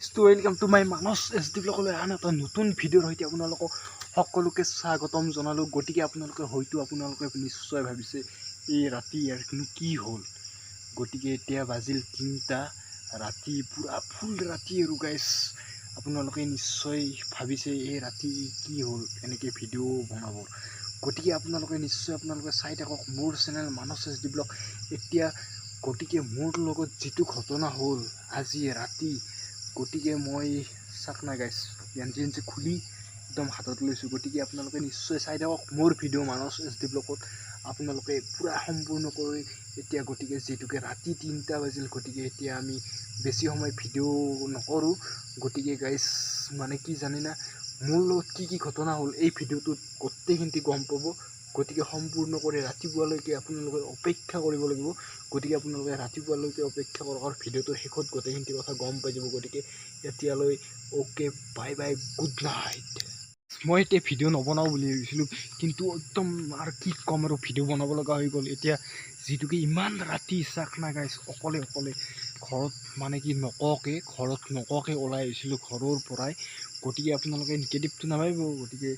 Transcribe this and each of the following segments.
Welcome to my Manas SD ব্লগলৈ আন এটা নতুন ভিডিঅ'ৰ সৈতে আপোনালোকক সকলোকে স্বাগতম জনালোঁ। গতিকে আপোনালোকে হয়তো নিশ্চয় ভাবিছে এই ৰাতি ইয়াৰ কি হ'ল। গতিকে এতিয়া বাজিল 3টা ৰাতি, পুৰা ফুল ৰাতি আৰু গাইছ। আপোনালোকে নিশ্চয় ভাবিছে এই ৰাতি কি হ'ল এনেকৈ ভিডিঅ' বনাব। গতিকে আপোনালোকে নিশ্চয় চাই থাকক মোৰ চেনেল মানস SD ব্লগ। এতিয়া গতিকে মোৰ লগত যিটো ঘটনা হ'ল আজি ৰাতি, গতিকে মই চাক না গাইছ এনজি খুলি একদম হাতত লৈছোঁ। গতিকে আপোনালোকে নিশ্চয় চাই থাকক মোৰ ভিডিঅ' মানস SD ব্লগত আপোনালোকে পূৰা সম্পূৰ্ণ কৰি। এতিয়া গতিকে যিহেতুকে ৰাতি 3টা বাজিল, গতিকে এতিয়া আমি বেছি সময় ভিডিঅ' নকৰোঁ। গতিকে গাইছ মানে কি জানেনা, মোৰ লগত কি ঘটনা হ'ল এই ভিডিঅ'টোত গোটেইখিনি গম পাব। গতিকে সম্পূৰ্ণ কৰি ৰাতিপুৱালৈকে আপোনালোকে অপেক্ষা কৰিব লাগিব। গতিকে আপোনালোকে ৰাতিপুৱালৈকে অপেক্ষা কৰক আৰু ভিডিঅ'টোৰ শেষত গোটেইখিনি কথা গম পাই যাব। গতিকে এতিয়ালৈ okay, bye bye, good night. মই এতিয়া ভিডিঅ' নবনাওঁ বুলি ভাবিছিলোঁ, কিন্তু একদম আৰু কি ক'ম আৰু ভিডিঅ' বনাব লগা হৈ গ'ল। এতিয়া যিটোকে ইমান ৰাতি চাক না গাইছ, অকলে ঘৰত মানে কি নকওঁকৈ ওলাই আহিছিলোঁ ঘৰৰ পৰাই। গতিকে আপোনালোকে নিগেটিভটো নাভাবিব। গতিকে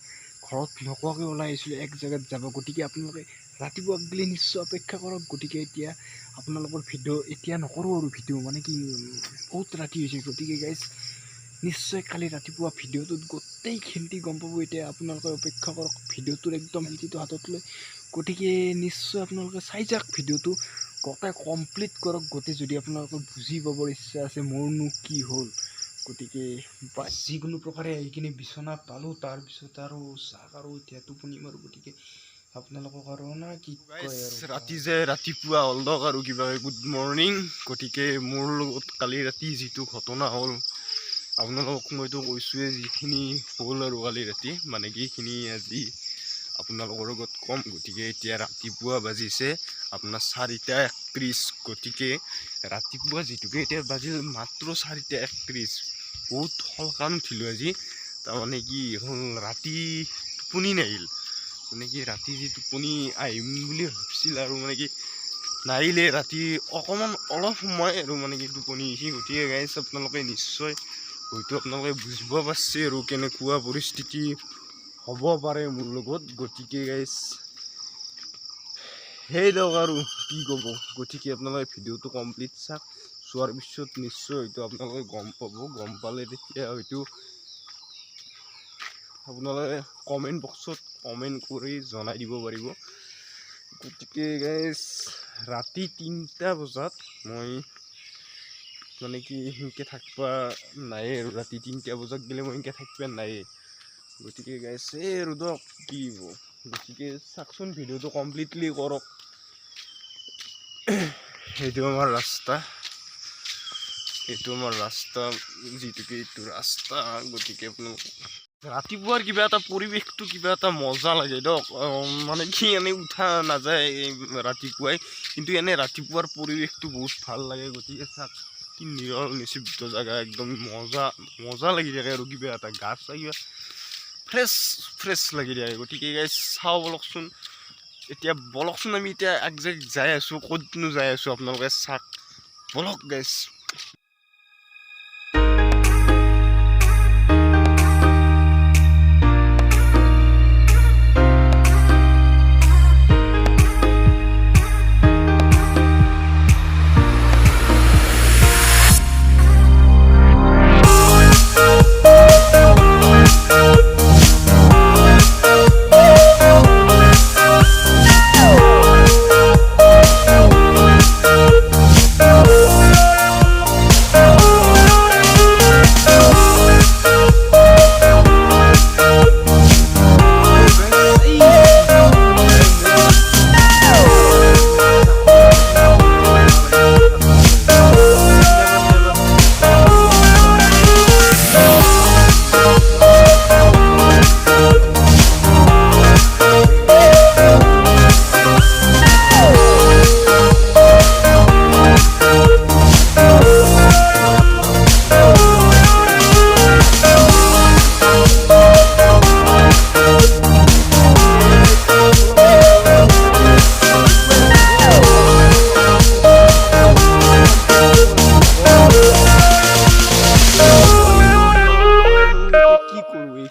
ঘৰত নকওঁকৈ ওলাই আহিছিলোঁ এক জেগাত যাব। গতিকে আপোনালোকে ৰাতিপুৱা গ'লে নিশ্চয় অপেক্ষা কৰক। গতিকে এতিয়া আপোনালোকৰ ভিডিঅ' এতিয়া নকৰোঁ আৰু ভিডিঅ' মানে কি বহুত ৰাতি হৈছে। গতিকে গাইছ নিশ্চয় কালি ৰাতিপুৱা ভিডিঅ'টোত গোটেইখিনি গম পাব। এতিয়া আপোনালোকে অপেক্ষা কৰক ভিডিঅ'টোৰ একদম হিটিটো হাতত লৈ। গতিকে নিশ্চয় আপোনালোকে চাই যাওক ভিডিঅ'টো গোটেই কমপ্লিট কৰক গোটেই, যদি আপোনালোকৰ বুজি পাবৰ ইচ্ছা আছে মোৰনো কি হ'ল। গতিকে যিকোনো প্ৰকাৰে এইখিনি বিচনা পালোঁ, তাৰপিছত আৰু চাক আৰু এতিয়া টোপনি মাৰোঁ। গতিকে আপোনালোকক আৰু না কি কয় আৰু ৰাতি যে ৰাতিপুৱা হ'ল দক আৰু কিবা গুড মৰ্ণিং। গতিকে মোৰ লগত কালি ৰাতি যিটো ঘটনা হ'ল আপোনালোকক মইতো কৈছোঁৱে যিখিনি হ'ল আৰু কালি ৰাতি, মানে কি এইখিনি আজি আপোনালোকৰ লগত ক'ম। গতিকে এতিয়া ৰাতিপুৱা বাজিছে আপোনাৰ 4:31। গতিকে ৰাতিপুৱা যিটোকে এতিয়া বাজিল মাত্ৰ 4:31। বহুত সলকান উঠিলোঁ আজি। তাৰমানে কি হ'ল, ৰাতি টোপনি নাহিল। মানে কি ৰাতি যি টোপনি আহিম বুলি ভাবিছিল আৰু মানে কি নাহিলে। ৰাতি অলপ সময় আৰু মানে কি টোপনি আহিছে। গতিকে গাইছ আপোনালোকে নিশ্চয় হয়তো আপোনালোকে বুজিব পাৰিছে আৰু কেনেকুৱা পৰিস্থিতি হ'ব পাৰে মোৰ লগত। গতিকে গাইছ সেই দক আৰু কি ক'ব। গতিকে আপোনালোকে ভিডিঅ'টো কমপ্লিট চাওক, চোৱাৰ পিছত নিশ্চয় হয়তো আপোনালোকে গম পাব। গম পালে তেতিয়া হয়তো আপোনালোকে কমেণ্ট বক্সত কমেণ্ট কৰি জনাই দিব পাৰিব। গতিকে গাইছ ৰাতি 3টা বজাত মই মানে কি সেনেকৈ থাকিবা নাই আৰু ৰাতি 3টা বজাত গ'লে মই সেনেকৈ থাকিবা নাই। গতিকে গাইছ এই আৰু দক কি হ'ব। গতিকে চাওকচোন ভিডিঅ'টো কমপ্লিটলি কৰক। এইটো আমাৰ ৰাস্তা, যিটোকে এইটো ৰাস্তা। গতিকে আপোনালোকে ৰাতিপুৱাৰ কিবা এটা পৰিৱেশটো কিবা এটা মজা লাগে দক। মানে কি এনেই উঠা নাযায় ৰাতিপুৱাই, কিন্তু এনেই ৰাতিপুৱাৰ পৰিৱেশটো বহুত ভাল লাগে। গতিকে চাওক কি নিৰল নিশ্চিত জেগা, একদম মজা লাগি থাকে আৰু কিবা এটা গা চা কিবা ফ্ৰেছ লাগি থাকে। গতিকে গাইছ চাওঁ বলকচোন আমি এতিয়া এক জেগাত যাই আছোঁ। ক'তনো যাই আছোঁ আপোনালোকে চাওক বলক গাইছ।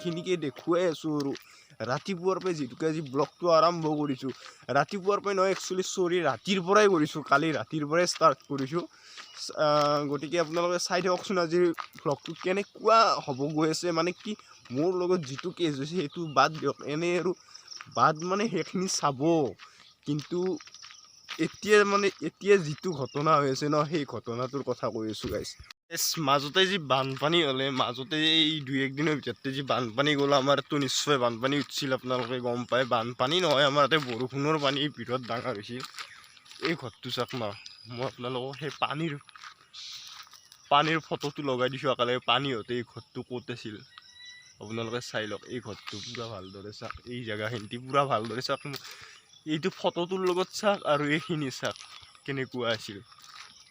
সেইখিনিকে দেখুৱাই আছোঁ আৰু ৰাতিপুৱাৰ পৰাই যিটোকে আজি ব্লগটো আৰম্ভ কৰিছোঁ ৰাতিপুৱাৰ পৰাই নহয় একচুৱেলি ৰাতিৰ পৰাই কৰিছোঁ কালি ৰাতিৰ পৰাই ষ্টাৰ্ট কৰিছোঁ গতিকে আপোনালোকে চাই দিয়কচোন আজিৰ ব্লগটো কেনেকুৱা হ'ব গৈ আছে মানে কি মোৰ লগত যিটো কেছ হৈছে সেইটো বাদ দিয়ক এনেই আৰু বাদ মানে সেইখিনি চাব কিন্তু এতিয়া যিটো ঘটনা হৈ আছে ন সেই ঘটনাটোৰ কথা কৈ আছোঁ গাইছ মাজতে যি বানপানী হ'লে মাজতে এই 2-1 দিনৰ ভিতৰতে যি বানপানী গ'ল আমাৰতো নিশ্চয় বানপানী উঠিছিল আপোনালোকে গম পায় বানপানী নহয় আমাৰ ইয়াতে বৰষুণৰ পানী বিৰাট ডাঙৰ হৈছিল এই ঘৰটো চাওক ন মই আপোনালোকক সেই পানীৰ ফটোটো লগাই দিছোঁ একেলগে পানী হওঁতে এই ঘৰটো ক'ত আছিল আপোনালোকে চাই লওক এই ঘৰটো পূৰা ভালদৰে চাওক এই জেগাখিনি পূৰা ভালদৰে চাওক এইটো ফটোটোৰ লগত চাওক আৰু এইখিনি চাওক কেনেকুৱা আছিল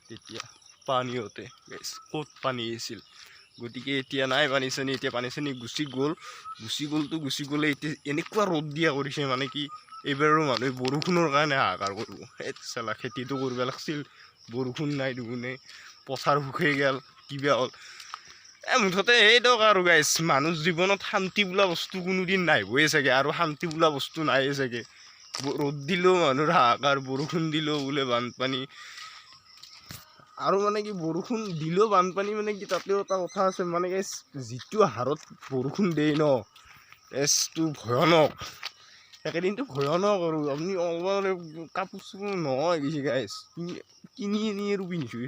তেতিয়া পানী হওঁতে ক'ত পানী আছিল গতিকে এতিয়া নাই পানী চানী এতিয়া পানী চানী গুচি গ'লে এতিয়া এনেকুৱা ৰ'দ দিয়া কৰিছে মানে কি এইবাৰো মানুহে বৰষুণৰ কাৰণে হাহাকাৰ কৰিব চালা খেতিটো কৰিব লাগিছিল বৰষুণ নাই দুগুণে পথাৰ শুকাই গ'ল কিবা হ'ল মুঠতে এই দক আৰু গাইছ মানুহ জীৱনত শান্তি বোলা বস্তু কোনোদিন নাহিবই চাগে আৰু শান্তি বোলা বস্তু নাইয়ে চাগে ৰ'দ দিলেও মানুহৰ হাহাকাৰ বৰষুণ দিলেও বোলে বানপানী আৰু মানে কি বৰষুণ দিলেও বানপানী মানে কি তাতেও এটা কথা আছে মানে গাইছ যিটো হাৰত বৰষুণ দিয়ে ন এছটো ভয়ানক একেদিনটো ভয়ানক আৰু আপুনি অলপ কাপোৰ চাপোৰ নহয় গৈছে গাইছ কিনি আনি আৰু পিন্ধিছোঁ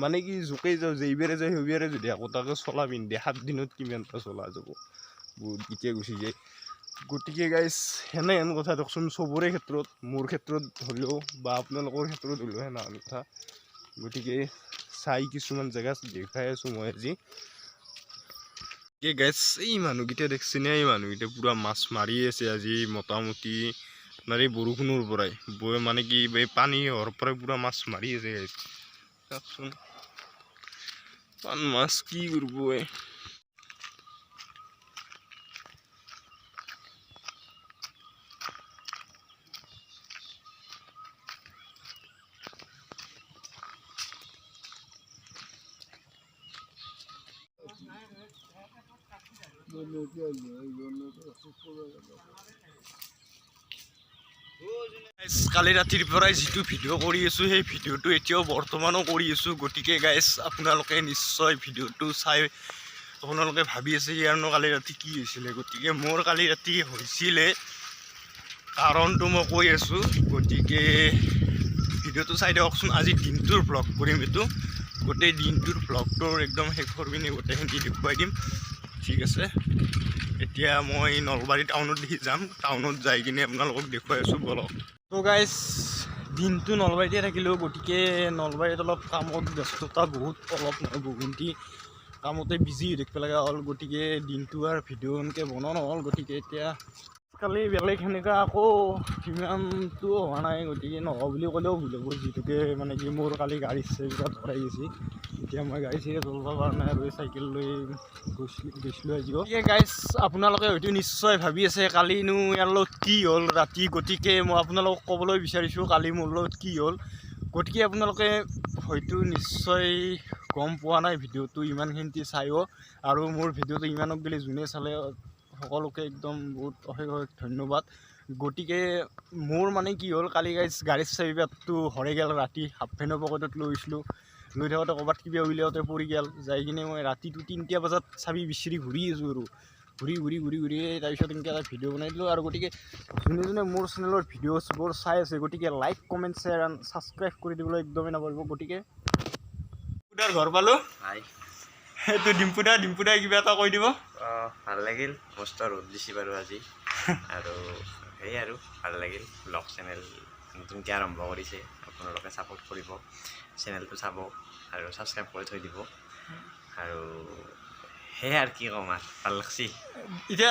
মানে কি জোকে যাওঁ যেইবাৰে যায় সেইবাৰে যদি একোটাকে চলা পিন্ধে 7 দিনত কিমানটা চলা যাব বহুত গীতে গুচি যায় গতিকে গাইছ সেনেহেন কথা দিয়কচোন চবৰে ক্ষেত্ৰত মোৰ ক্ষেত্ৰত হ'লেও বা আপোনালোকৰ ক্ষেত্ৰত হ'লেও সেনেহেন কথা গতিকে চাই কিছুমান জেগা দেখাই আছোঁ মই আজি গাইছ এই মানুহকেইটা দেখছেনে এই মানুহকেইটা পূৰা মাছ মাৰি আছে আজি মোটামুটি আপোনাৰ এই বৰষুণৰ পৰাই মানে কি এই পানী হোৱাৰ পৰাই পূৰা মাছ মাৰি আছে গাইছ চাওকচোন মাছ কি কৰিব কালি ৰাতিৰ পৰাই যিটো ভিডিঅ' কৰি আছোঁ সেই ভিডিঅ'টো এতিয়াও বৰ্তমানো কৰি আছোঁ গতিকে গাইছ আপোনালোকে নিশ্চয় ভিডিঅ'টো চাই আপোনালোকে ভাবি আছে ইয়াৰনো কালি ৰাতি কি হৈছিলে গতিকে মোৰ কালি ৰাতি হৈছিলে কাৰণটো মই কৈ আছোঁ গতিকে ভিডিঅ'টো চাই দিয়কচোন আজি দিনটোৰ ব্লগ কৰিম এইটো গোটেই দিনটোৰ ব্লগটোৰ একদম শেষৰ পিনে গোটেইখিনি দেখুৱাই দিম ঠিক আছে এতিয়া মই নলবাৰী টাউনত দেখি যাম টাউনত যাই কিনে আপোনালোকক দেখুৱাই আছোঁ বলক তো গাইছ দিনটো নলবাৰীতে থাকিলোঁ গতিকে নলবাৰীত অলপ কামত ব্যস্ততা বহুত অলপ নহয় বহুখিনি কামতে বিজি হৈ থাকিব লগা হ'ল গতিকে দিনটো আৰু ভিডিঅ' এনেকৈ বনোৱা নহ'ল গতিকে এতিয়া কালি বেলেগ সেনেকুৱা আকৌ ইমানটো হোৱা নাই গতিকে নহয় বুলি ক'লেও ভুল হ'ব যিটোকে মানে কি মোৰ কালি গাড়ী চাৰিবিলাক ধৰাই গৈছে এতিয়া মই গাড়ী চাৰি চলাব পৰা নাই আৰু চাইকেল লৈ গৈছিলোঁ আজি গতিকে গাইছ আপোনালোকে হয়তো নিশ্চয় ভাবি আছে কালিনো ইয়াৰ লগত কি হ'ল ৰাতি গতিকে মই আপোনালোকক ক'বলৈ বিচাৰিছোঁ কালি মোৰ লগত কি হ'ল গতিকে আপোনালোকে হয়তো নিশ্চয় গম পোৱা নাই ভিডিঅ'টো ইমানখিনি চায়ো আৰু মোৰ ভিডিঅ'টো ইমানক বুলি যোনে চালে সকলোকে একদম বহুত অশেষ ধন্যবাদ গতিকে মোৰ মানে কি হ'ল কালি গাইছ গাড়ীৰ চাবিপাতটো হৰাই গ'ল ৰাতি হাফ পেণ্টৰ পকেটত লৈ গৈছিলোঁ লৈ থাকোঁতে ক'ৰবাত কিবা উলিয়াওঁতে পৰি গ'ল যাই কিনে মই ৰাতিটো 3টা বজাত চাবি বিচাৰি ঘূৰি আছোঁ আৰু ঘূৰি তাৰপিছত এনেকৈ এটা ভিডিঅ' বনাই দিলোঁ আৰু গতিকে যোনে মোৰ চেনেলৰ ভিডিঅ'ছবোৰ চাই আছে গতিকে like comment share and subscribe কৰি দিবলৈ একদমেই নাপাহৰিব গতিকে ঘৰ পালোঁ এইটো ডিম্পুদাই কিবা এটা কৈ দিব ভাল লাগিল মস্ত ৰ'দ দিছে বাৰু আজি আৰু সেই আৰু ভাল লাগিল ব্লগ চেনেল নতুনকৈ আৰম্ভ কৰিছে আপোনালোকে ছাপোৰ্ট কৰিব চেনেলটো চাব আৰু ছাবস্ক্ৰাইব কৰি থৈ দিব আৰু সেয়াই আৰু কি ক'ম আৰু ভাল লাগছি এতিয়া